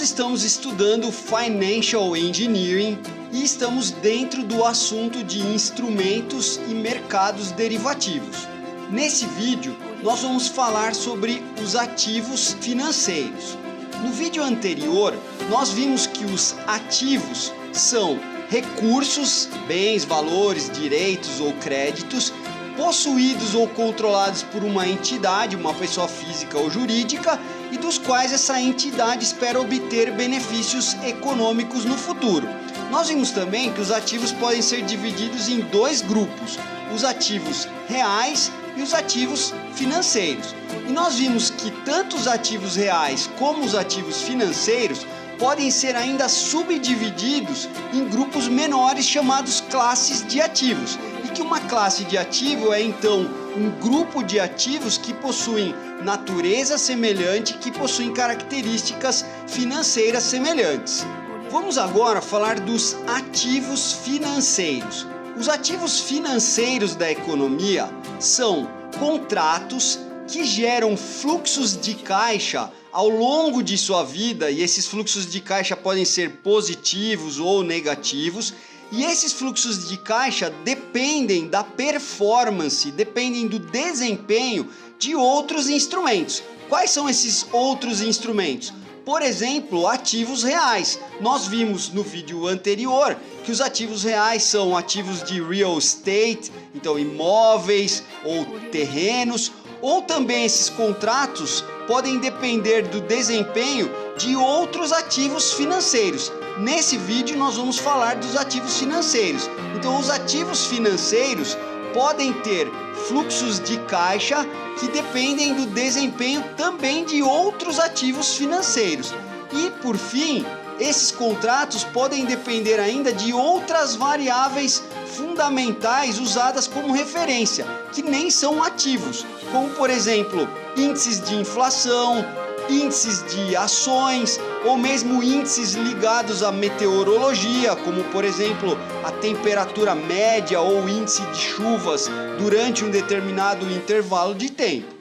estamos estudando Financial Engineering e estamos dentro do assunto de instrumentos e mercados derivativos. Nesse vídeo, nós vamos falar sobre os ativos financeiros. No vídeo anterior, nós vimos que os ativos são recursos, bens, valores, direitos ou créditos possuídos ou controlados por uma entidade, uma pessoa física ou jurídica, e dos quais essa entidade espera obter benefícios econômicos no futuro. Nós vimos também que os ativos podem ser divididos em dois grupos, os ativos reais e os ativos financeiros. E nós vimos que tanto os ativos reais como os ativos financeiros podem ser ainda subdivididos em grupos menores chamados classes de ativos. E que uma classe de ativo é então um grupo de ativos que possuem natureza semelhante, que possuem características financeiras semelhantes. Vamos agora falar dos ativos financeiros. Os ativos financeiros da economia são contratos que geram fluxos de caixa ao longo de sua vida, e esses fluxos de caixa podem ser positivos ou negativos, e esses fluxos de caixa dependem da performance, dependem do desempenho de outros instrumentos. Quais são esses outros instrumentos? Por exemplo, ativos reais. Nós vimos no vídeo anterior que os ativos reais são ativos de real estate, então imóveis ou terrenos, ou também esses contratos podem depender do desempenho de outros ativos financeiros. Nesse vídeo nós vamos falar dos ativos financeiros. Então os ativos financeiros podem ter fluxos de caixa que dependem do desempenho também de outros ativos financeiros. E por fim, esses contratos podem depender ainda de outras variáveis fundamentais usadas como referência, que nem são ativos, como por exemplo, índices de inflação, índices de ações ou mesmo índices ligados à meteorologia, como por exemplo a temperatura média ou índice de chuvas durante um determinado intervalo de tempo.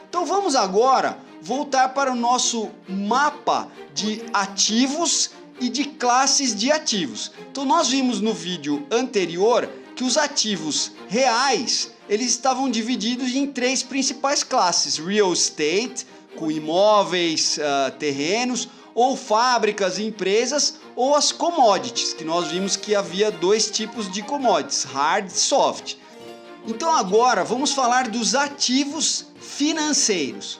Então vamos agora voltar para o nosso mapa de ativos e de classes de ativos. Então nós vimos no vídeo anterior que os ativos reais eles estavam divididos em três principais classes: real estate, com imóveis, terrenos, ou fábricas, empresas, ou as commodities, que nós vimos que havia dois tipos de commodities, hard e soft. Então agora vamos falar dos ativos financeiros.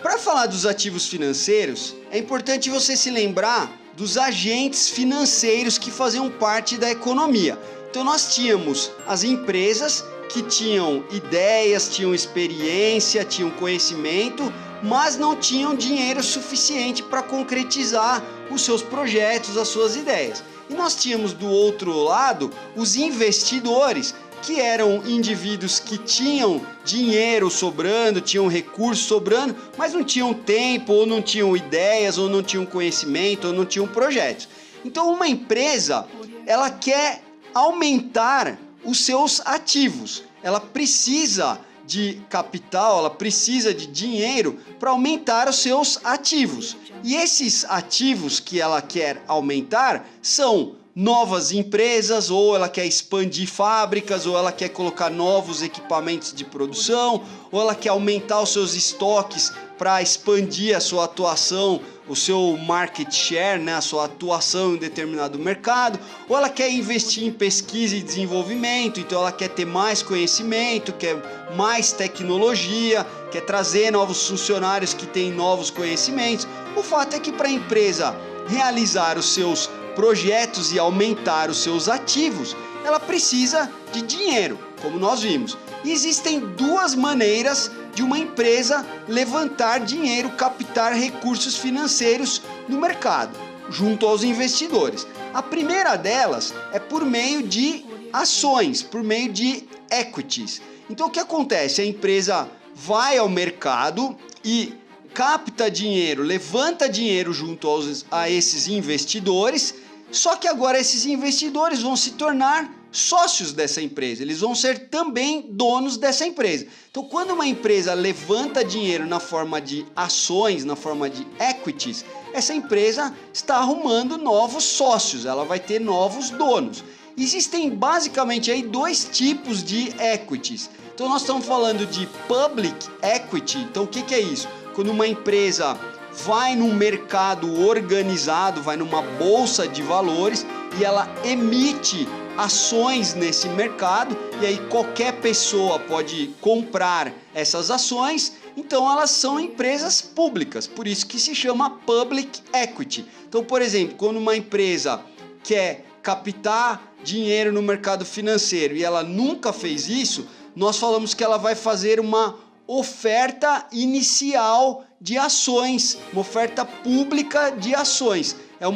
Para falar dos ativos financeiros, é importante você se lembrar dos agentes financeiros que faziam parte da economia. Então nós tínhamos as empresas que tinham ideias, tinham experiência, tinham conhecimento, mas não tinham dinheiro suficiente para concretizar os seus projetos, as suas ideias. E nós tínhamos do outro lado os investidores, que eram indivíduos que tinham dinheiro sobrando, tinham recursos sobrando, mas não tinham tempo, ou não tinham ideias, ou não tinham conhecimento, ou não tinham projetos. Então uma empresa, ela quer aumentar os seus ativos, ela precisa de capital, ela precisa de dinheiro para aumentar os seus ativos. E esses ativos que ela quer aumentar são novas empresas, ou ela quer expandir fábricas, ou ela quer colocar novos equipamentos de produção, ou ela quer aumentar os seus estoques para expandir a sua atuação, o seu market share, né, a sua atuação em um determinado mercado, ou ela quer investir em pesquisa e desenvolvimento, então ela quer ter mais conhecimento, quer mais tecnologia, quer trazer novos funcionários que têm novos conhecimentos. O fato é que para a empresa realizar os seus projetos e aumentar os seus ativos, ela precisa de dinheiro, como nós vimos. E existem duas maneiras de uma empresa levantar dinheiro, captar recursos financeiros no mercado, junto aos investidores. A primeira delas é por meio de ações, por meio de equities. Então o que acontece? A empresa vai ao mercado e capta dinheiro, levanta dinheiro junto a esses investidores, só que agora esses investidores vão se tornar sócios dessa empresa, eles vão ser também donos dessa empresa. Então, quando uma empresa levanta dinheiro na forma de ações, na forma de equities, essa empresa está arrumando novos sócios, ela vai ter novos donos. Existem basicamente aí dois tipos de equities. Então, nós estamos falando de public equity. Então, o que é isso? Quando uma empresa vai num mercado organizado, vai numa bolsa de valores e ela emite ações nesse mercado, e aí qualquer pessoa pode comprar essas ações, então elas são empresas públicas, por isso que se chama public equity. Então, por exemplo, quando uma empresa quer captar dinheiro no mercado financeiro e ela nunca fez isso, nós falamos que ela vai fazer uma oferta inicial de ações, uma oferta pública de ações. É o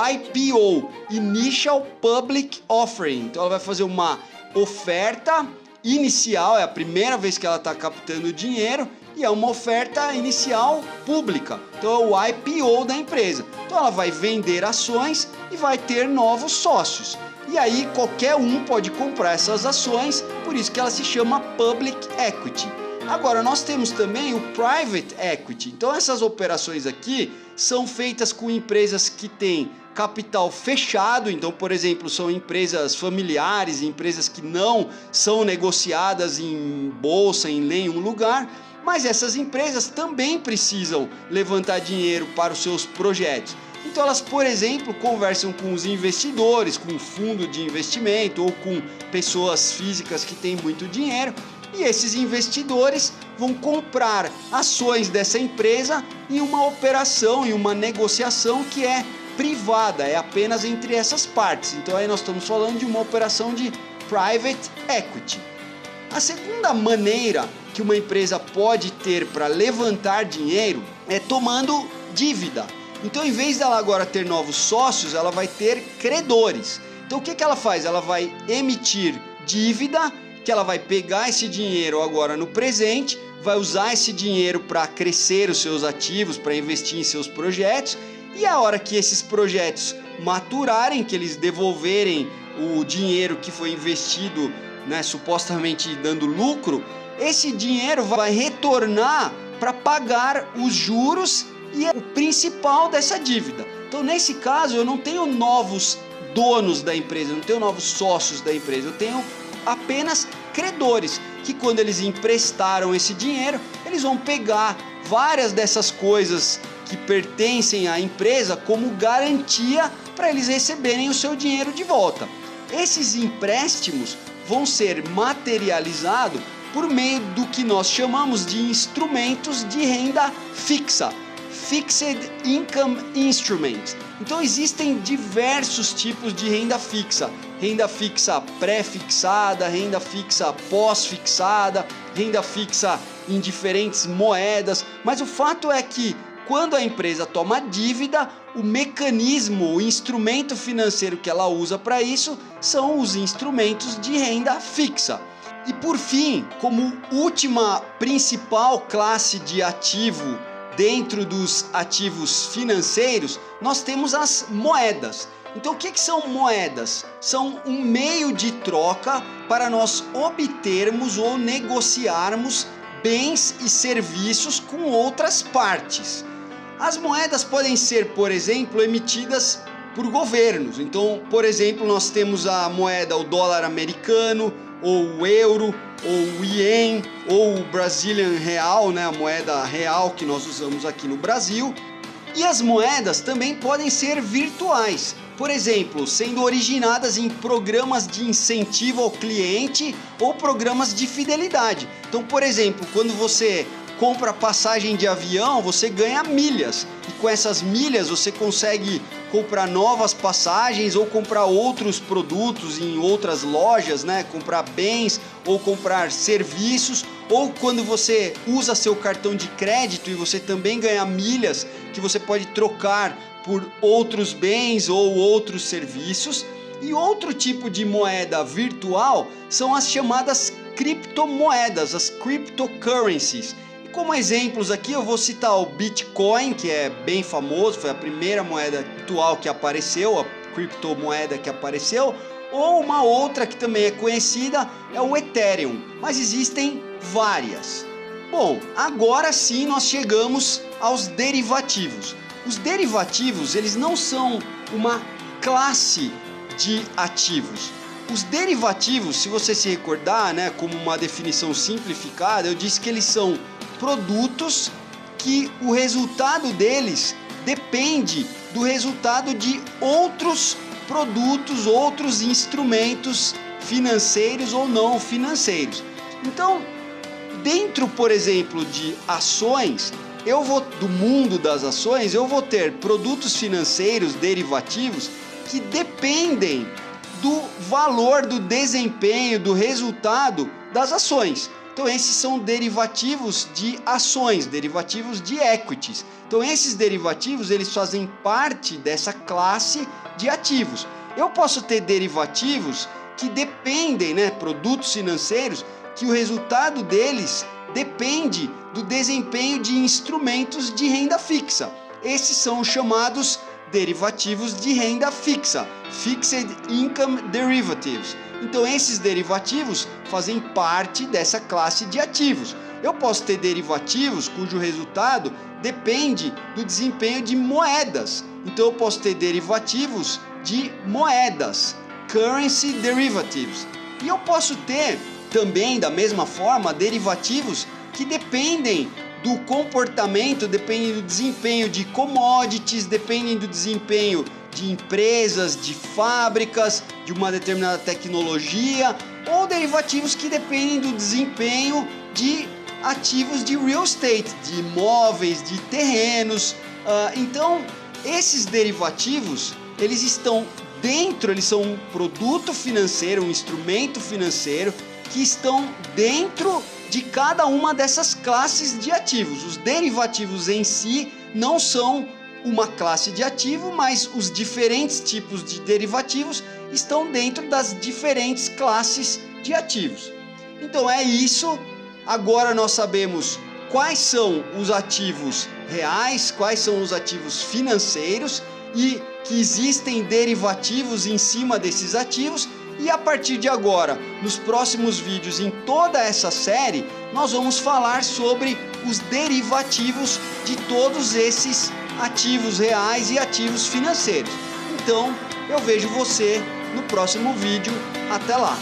IPO, Initial Public Offering. Então ela vai fazer uma oferta inicial, é a primeira vez que ela está captando dinheiro e é uma oferta inicial pública. Então é o IPO da empresa. Então ela vai vender ações e vai ter novos sócios. E aí qualquer um pode comprar essas ações, por isso que ela se chama Public Equity. Agora, nós temos também o Private Equity. Então, essas operações aqui são feitas com empresas que têm capital fechado. Então, por exemplo, são empresas familiares, empresas que não são negociadas em bolsa, em nenhum lugar. Mas essas empresas também precisam levantar dinheiro para os seus projetos. Então, elas, por exemplo, conversam com os investidores, com um fundo de investimento ou com pessoas físicas que têm muito dinheiro. E esses investidores vão comprar ações dessa empresa em uma operação, em uma negociação que é privada, é apenas entre essas partes. Então aí nós estamos falando de uma operação de private equity. A segunda maneira que uma empresa pode ter para levantar dinheiro é tomando dívida. Então, em vez dela agora ter novos sócios, ela vai ter credores. Então, o que ela faz? Ela vai emitir dívida, que ela vai pegar esse dinheiro agora no presente, vai usar esse dinheiro para crescer os seus ativos, para investir em seus projetos, e a hora que esses projetos maturarem, que eles devolverem o dinheiro que foi investido, né, supostamente dando lucro, esse dinheiro vai retornar para pagar os juros e o principal dessa dívida. Então, nesse caso, eu não tenho novos donos da empresa, eu não tenho novos sócios da empresa, eu tenho apenas credores, que quando eles emprestaram esse dinheiro, eles vão pegar várias dessas coisas que pertencem à empresa como garantia para eles receberem o seu dinheiro de volta. Esses empréstimos vão ser materializados por meio do que nós chamamos de instrumentos de renda fixa, Fixed Income Instruments. Então existem diversos tipos de renda fixa pré-fixada, renda fixa pós-fixada, renda fixa em diferentes moedas, mas o fato é que quando a empresa toma dívida, o mecanismo, o instrumento financeiro que ela usa para isso são os instrumentos de renda fixa. E por fim, como última principal classe de ativo dentro dos ativos financeiros, nós temos as moedas. Então, o que são moedas? São um meio de troca para nós obtermos ou negociarmos bens e serviços com outras partes. As moedas podem ser, por exemplo, emitidas por governos. Então, por exemplo, nós temos a moeda, o dólar americano, ou o euro, ou o ien, ou o Brazilian Real, né, a moeda real que nós usamos aqui no Brasil. E as moedas também podem ser virtuais, por exemplo, sendo originadas em programas de incentivo ao cliente ou programas de fidelidade. Então, por exemplo, quando você compra passagem de avião, você ganha milhas, e com essas milhas você consegue comprar novas passagens ou comprar outros produtos em outras lojas, né? Comprar bens ou comprar serviços, ou quando você usa seu cartão de crédito e você também ganha milhas que você pode trocar por outros bens ou outros serviços. E outro tipo de moeda virtual são as chamadas criptomoedas, as cryptocurrencies. Como exemplos aqui eu vou citar o Bitcoin, que é bem famoso, foi a primeira moeda virtual que apareceu, a criptomoeda que apareceu, ou uma outra que também é conhecida é o Ethereum, mas existem várias. Bom, agora sim nós chegamos aos derivativos. Os derivativos, eles não são uma classe de ativos. Os derivativos, se você se recordar, né, como uma definição simplificada, eu disse que eles são produtos que o resultado deles depende do resultado de outros produtos, outros instrumentos financeiros ou não financeiros. Então, dentro, por exemplo, de ações, do mundo das ações, eu vou ter produtos financeiros derivativos que dependem do valor, do desempenho, do resultado das ações. Então esses são derivativos de ações, derivativos de equities. Então esses derivativos, eles fazem parte dessa classe de ativos. Eu posso ter derivativos que dependem, né, produtos financeiros, que o resultado deles depende do desempenho de instrumentos de renda fixa. Esses são os chamados derivativos de renda fixa, Fixed Income Derivatives. Então esses derivativos fazem parte dessa classe de ativos. Eu posso ter derivativos cujo resultado depende do desempenho de moedas. Então eu posso ter derivativos de moedas, Currency Derivatives. E eu posso ter também, da mesma forma, derivativos que dependem do comportamento, dependem do desempenho de commodities, dependem do desempenho de empresas, de fábricas, de uma determinada tecnologia, ou derivativos que dependem do desempenho de ativos de real estate, de imóveis, de terrenos. Então, esses derivativos, eles estão dentro, eles são um produto financeiro, um instrumento financeiro que estão dentro de cada uma dessas classes de ativos. Os derivativos em si não são uma classe de ativo, mas os diferentes tipos de derivativos estão dentro das diferentes classes de ativos. Então é isso. Agora nós sabemos quais são os ativos reais, quais são os ativos financeiros e que existem derivativos em cima desses ativos. E a partir de agora, nos próximos vídeos, em toda essa série, nós vamos falar sobre os derivativos de todos esses ativos reais e ativos financeiros. Então, eu vejo você no próximo vídeo. Até lá!